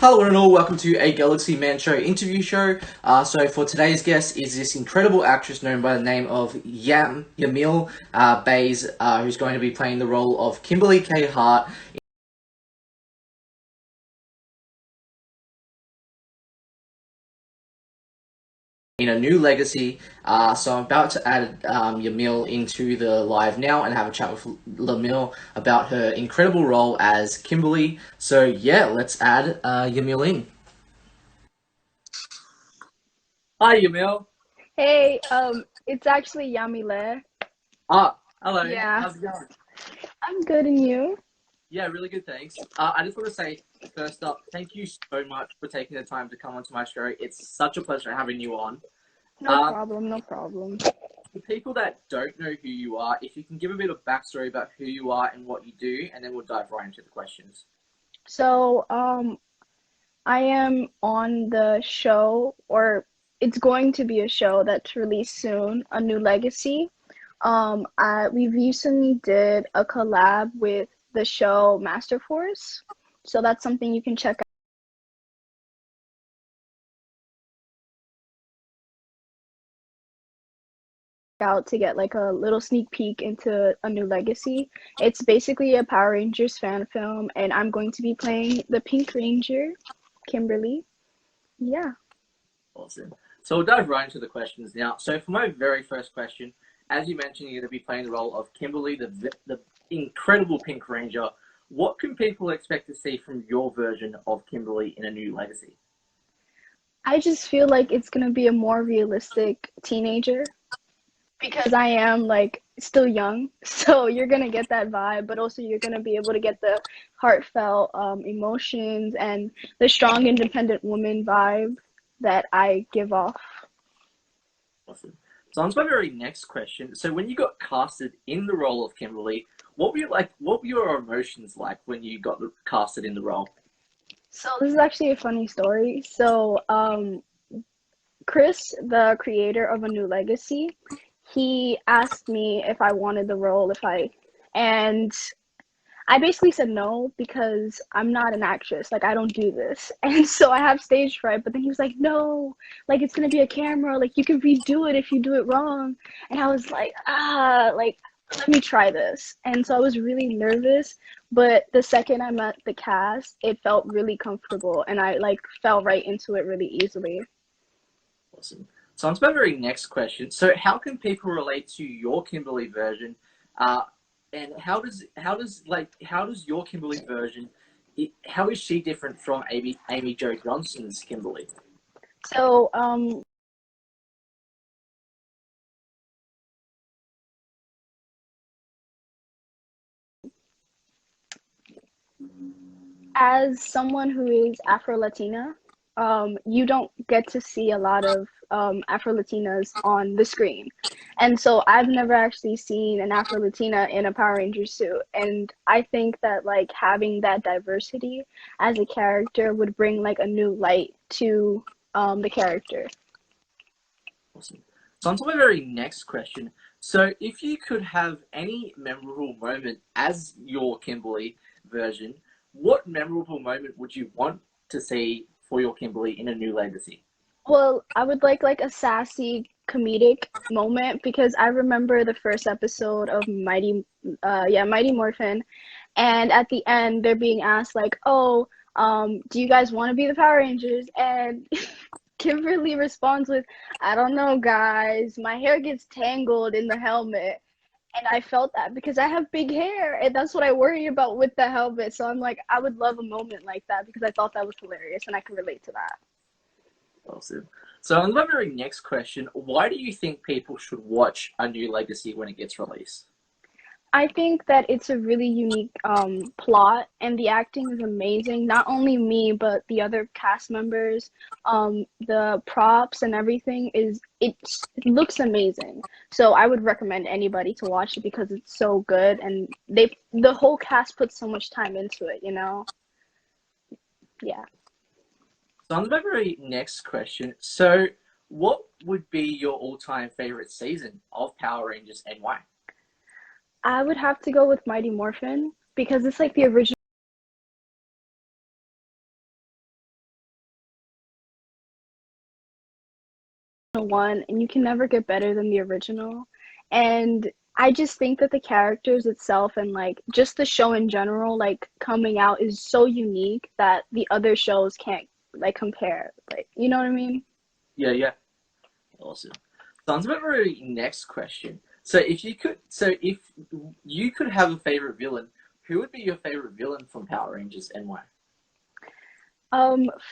Hello and all, welcome to a Galaxy Man Show interview show. So for today's guest is this incredible actress known by the name of Yamile Baez, who's going to be playing the role of Kimberly K. Hart in a new legacy. So I'm about to add Yamile into the live now and have a chat with Yamile about her incredible role as Kimberly. So yeah, let's add Yamile in. Hi, Yamile. Hey, it's actually Yamile. Hello. Yeah, How's it going? I'm good and you? Yeah, really good, thanks. I just want to say, first up, thank you so much for taking the time to come onto my show. It's such a pleasure having you on. No Uh, problem, no problem. for people that don't know who you are, if you can give a bit of backstory about who you are and what you do, and then we'll dive right into the questions. So, I am on the show, or it's going to be a show that's released soon, A New Legacy. We recently did a collab with the show Master Force, so that's something you can check out to get like a little sneak peek into A New Legacy. It's basically a Power Rangers fan film, and I'm going to be playing the Pink Ranger, Kimberly. Yeah. Awesome. So we'll dive right into the questions now. So for my very first question, as you mentioned, you're going to be playing the role of Kimberly, the incredible Pink Ranger. What can people expect to see from your version of Kimberly in A New Legacy? I just feel like it's gonna be a more realistic teenager because I am like still young. So you're gonna get that vibe, but also you're gonna be able to get the heartfelt emotions and the strong independent woman vibe that I give off. Awesome. So on to my very next question. So when you got casted in the role of Kimberly, what were you like? What were your emotions like when you got casted in the role? So this is actually a funny story. So Chris, the creator of A New Legacy, he asked me if I wanted the role, and I basically said no because I'm not an actress. Like, I don't do this. And so I have stage fright. But then he was like, no, like, it's going to be a camera. Like, you can redo it if you do it wrong. And I was like, like, let me try this. And so I was really nervous. But the second I met the cast, it felt really comfortable. And I, like, fell right into it really easily. Awesome. So on to my very next question. So how can people relate to your Kimberly version? Uh, and how does your Kimberly version? How is she different from Amy Jo Johnson's Kimberly? So, as someone who is Afro Latina, you don't get to see a lot of Afro Latinas on the screen. And so I've never actually seen an Afro Latina in a Power Ranger suit. And I think that like having that diversity as a character would bring like a new light to the character. Awesome. So on to my very next question. So if you could have any memorable moment as your Kimberly version, what memorable moment would you want to see for your Kimberly in A New Legacy? Well, I would like a sassy comedic moment because I remember the first episode of Mighty Morphin, and at the end they're being asked like, "Oh, do you guys want to be the Power Rangers?" And Kimberly responds with, "I don't know, guys. My hair gets tangled in the helmet." And I felt that because I have big hair, and that's what I worry about with the helmet. So I'm like, I would love a moment like that because I thought that was hilarious, and I can relate to that. Awesome. So on my very next question, why do you think people should watch A New Legacy when it gets released? I think that it's a really unique plot, and the acting is amazing. Not only me, but the other cast members. The props and everything it looks amazing. So I would recommend anybody to watch it because it's so good, and the whole cast put so much time into it. Yeah. So on my very next question, so what would be your all-time favorite season of Power Rangers and why? I would have to go with Mighty Morphin because it's like the original one, and you can never get better than the original. And I just think that the characters itself and like just the show in general, like coming out is so unique that the other shows can't like compare. Like, you know what I mean? Yeah, yeah. Awesome. So on to my very next question. So if you could have a favorite villain, who would be your favorite villain from Power Rangers and why?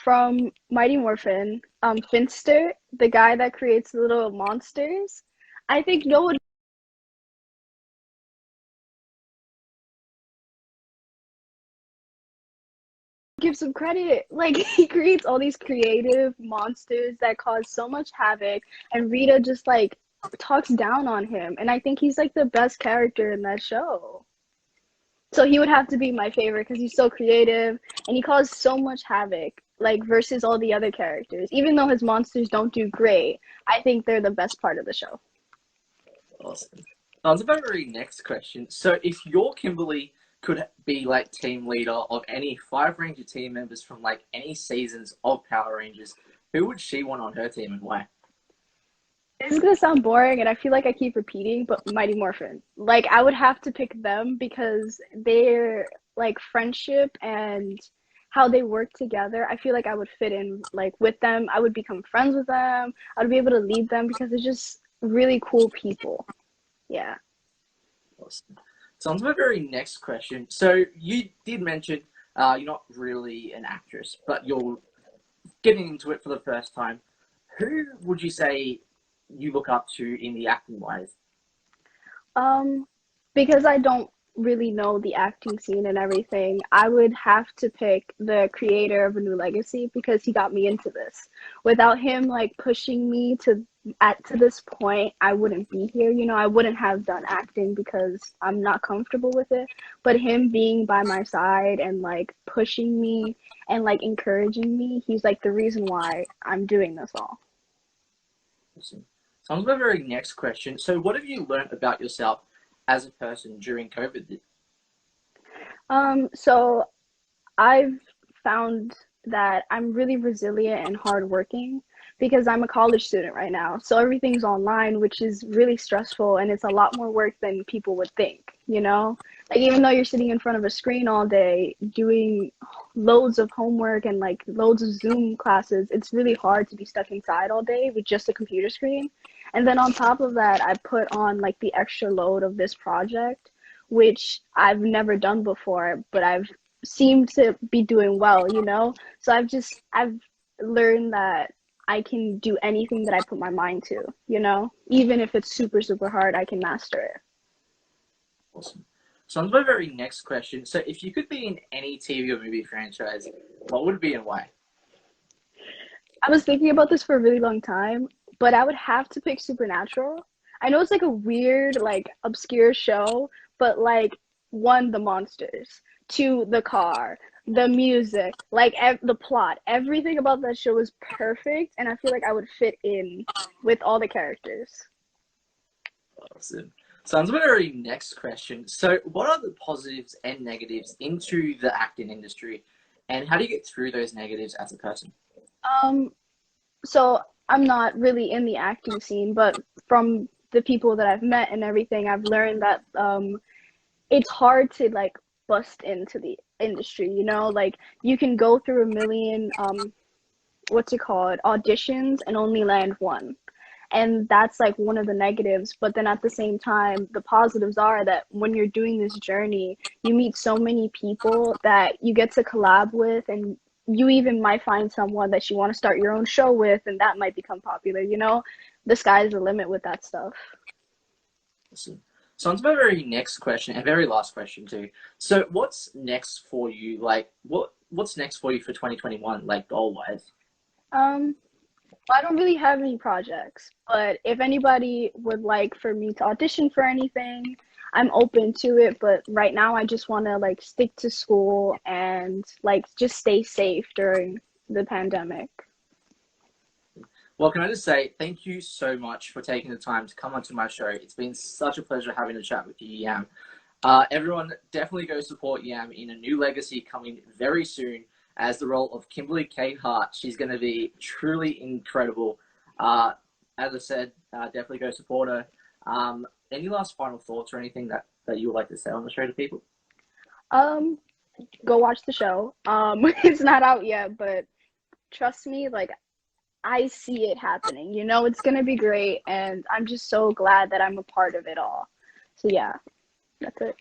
From Mighty Morphin, Finster, the guy that creates the little monsters. I think no one gives him credit. Like he creates all these creative monsters that cause so much havoc, and Rita just like talks down on him. And I think he's like the best character in that show. So he would have to be my favorite because he's so creative and he caused so much havoc, like versus all the other characters. Even though his monsters don't do great, I think they're the best part of the show. Awesome. On to my very next question. So if your Kimberly could be like team leader of any five Ranger team members from like any seasons of Power Rangers, who would she want on her team and why? This is gonna sound boring, and I feel like I keep repeating, but Mighty Morphin. Like I would have to pick them because their like friendship and how they work together. I feel like I would fit in like with them. I would become friends with them. I would be able to lead them because they're just really cool people. Yeah. Awesome. So on to my very next question. So you did mention you're not really an actress, but you're getting into it for the first time. Who would you say you look up to in the acting wise? Um, because I don't really know the acting scene and everything, I would have to pick the creator of A New Legacy because he got me into this. Without him like pushing me to this point, I wouldn't be here. You know, I wouldn't have done acting because I'm not comfortable with it. But him being by my side and like pushing me and like encouraging me, he's like the reason why I'm doing this all. Awesome. So on to my very next question. So what have you learned about yourself as a person during COVID? So I've found that I'm really resilient and hardworking because I'm a college student right now. So everything's online, which is really stressful and it's a lot more work than people would think, you know? Like even though you're sitting in front of a screen all day doing loads of homework and like loads of Zoom classes, it's really hard to be stuck inside all day with just a computer screen. And then on top of that, I put on like the extra load of this project, which I've never done before, but I've seem to be doing well, you know? So I've learned that I can do anything that I put my mind to, you know? Even if it's super, super hard, I can master it. Awesome. So on to my very next question. So if you could be in any TV or movie franchise, what would it be and why? I was thinking about this for a really long time, but I would have to pick Supernatural. I know it's like a weird, like obscure show, but like one, the monsters, two, the car, the music, like the plot, everything about that show is perfect, and I feel like I would fit in with all the characters. Awesome. So on to my very next question. So what are the positives and negatives into the acting industry, and how do you get through those negatives as a person? Um, so I'm not really in the acting scene, but from the people that I've met and everything, I've learned that it's hard to like bust into the industry, you know? Like you can go through a million what's it called, auditions and only land one. And that's like one of the negatives, but then at the same time, the positives are that when you're doing this journey, you meet so many people that you get to collab with, and you even might find someone that you want to start your own show with, and that might become popular, you know? The sky's the limit with that stuff. Awesome. So on to my very next question and very last question too. So what's next for you? Like what's next for you for 2021, like goal wise? Um, I don't really have any projects, but if anybody would like for me to audition for anything, I'm open to it. But right now, I just want to like stick to school and like just stay safe during the pandemic. Well, can I just say thank you so much for taking the time to come onto my show. It's been such a pleasure having a chat with you, Yam. Everyone, definitely go support Yam in A New Legacy coming very soon as the role of Kimberly K. Hart. She's going to be truly incredible. as I said, definitely go support her. Any last final thoughts or anything that you would like to say on the show to people? Um, go watch the show. It's not out yet, but trust me, like I see it happening. You know, it's gonna be great, and I'm just so glad that I'm a part of it all. So yeah, that's it.